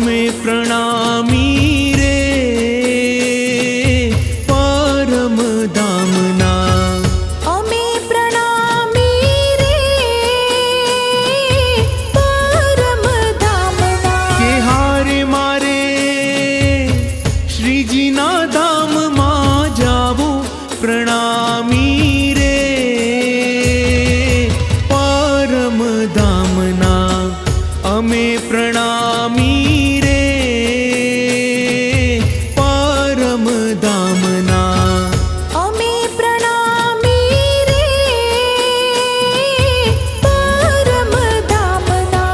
अमे प्रणामी रे परम धामना। अमे प्रणामी रे परम धामना। के हारे मारे श्रीजी ना धाम मां जावो प्रणामी रे परम धामना। अमे प्रणामी रे परम धामना। अमे प्रणामी रे परम धामना।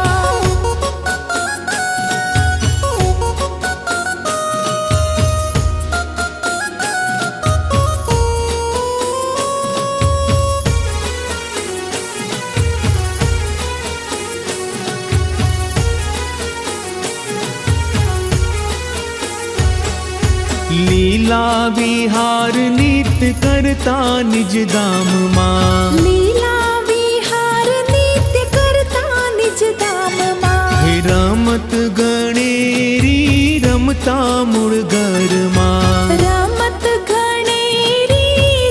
लीला विहार नित्य करता निज धाम मां। लीला विहार नित्य करता निज धाम मां। हे रमत गणेरी रमता मूળ घर मां। रमत गणेरी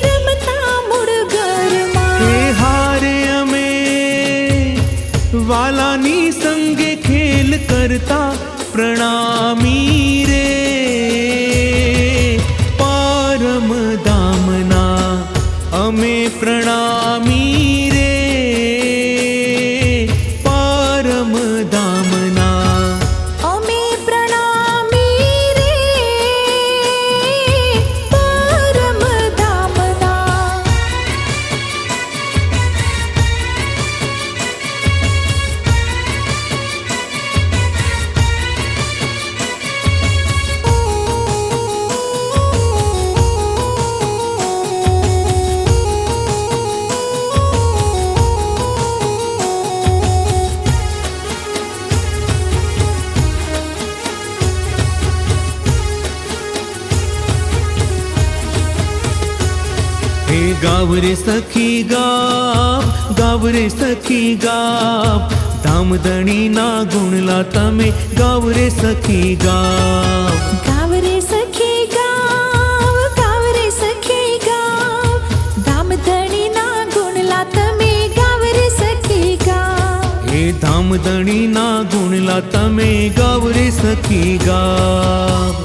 रमता मूળ घर मां। हे हारे अमे वालानी संगे खेल करता प्रणामी रे परम धामना। अमे प्रणामी रे परम धामना। अमे प्रणामी रे परम धामना। हे गाव रे सखी गाव, गाव रे सखी गाव, धामधणी ना गुणला तमे गाव रे सखी गाव। गाव रे सखी गाव, गाव रे सखी गाव, धामधणी ना गुणला तमे गाव रे सखी गाव। हे धामधणी ना गुणला तमे गाव रे सखी गाव।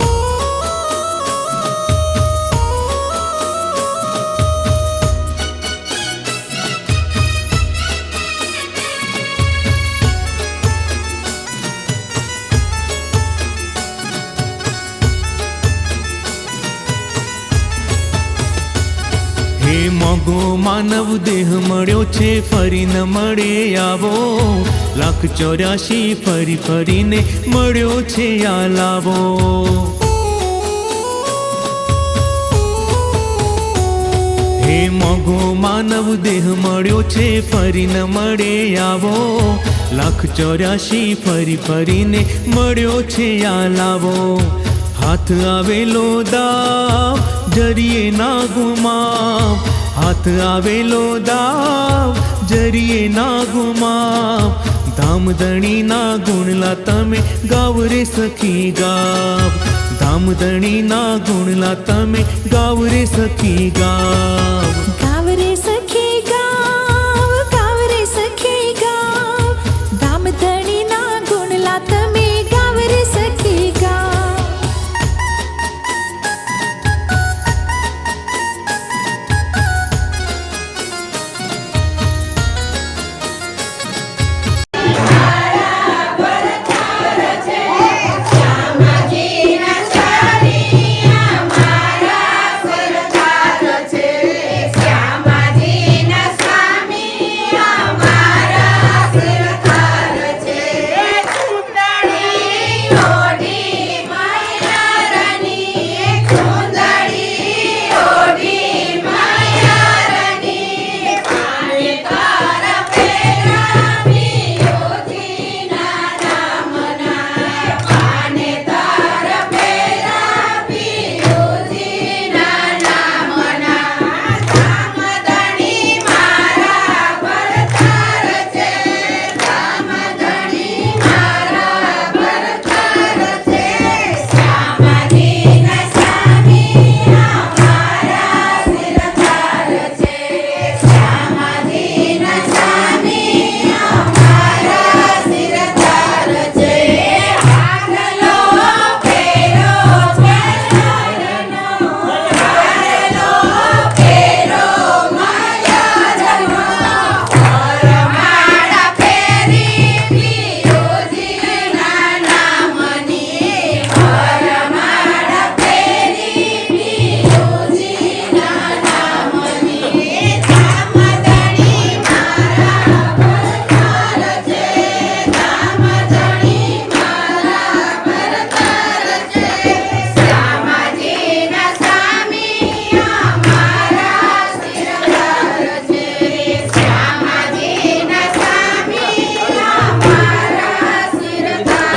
हे मोगो मानव देह मळ्यो छे फरी न मळे आवो। 1,84 फरी फरीने मळ्यो छे आ लावो। हे मोगो मानव देह मळ्यो छे फरी न मळे आवो। 1,84 फरी फरीने मळ्यो छे आ लावो। हाथ आवेलो दाव जरिए ना गुमाव। हाथ आवेलो दाव जरिए ना गुमाव। धामधणी ना गुणला तमे गाव रे सखी गाव। धामधणी ना गुणला तमे गाव रे सखी गाव।